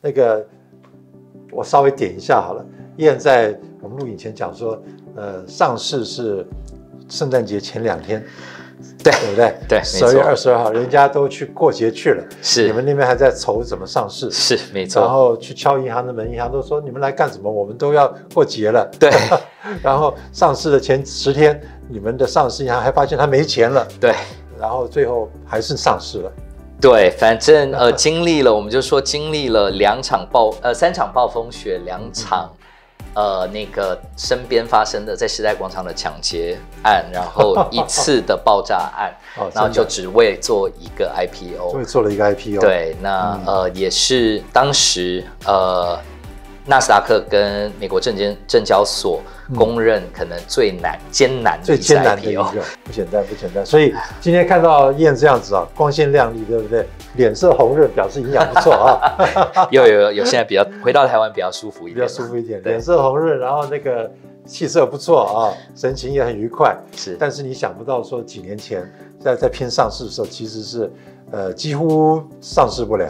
那个我稍微点一下好了。燕在我们录影前讲说，上市是圣诞节前2天。对不对？对，12月22号，人家都去过节去了，是你们那边还在筹怎么上市，是没错。然后去敲银行的门，银行都说你们来干什么？我们都要过节了。对，然后上市的前10天，你们的上市银行还发现他没钱了。对，然后最后还是上市了。对，反正经历了，我们就说经历了3场暴风雪，2场。那个身边发生的在时代广场的抢劫案，然后1次的爆炸案，然后就只为做一个 IPO， 终于做了一个 IPO。对，那也是当时纳斯达克跟美国证交所公认可能最艰难的一次 IPO， 不简单不简单。所以今天看到燕这样子啊，光鲜亮丽，对不对？脸色红润，表示营养不错啊。有现在比较回到台湾比较舒服一点，比较舒服一点，脸色红润，然后那个气色不错啊，神情也很愉快。是，但是你想不到说几年前在拼上市的时候，其实是几乎上市不了。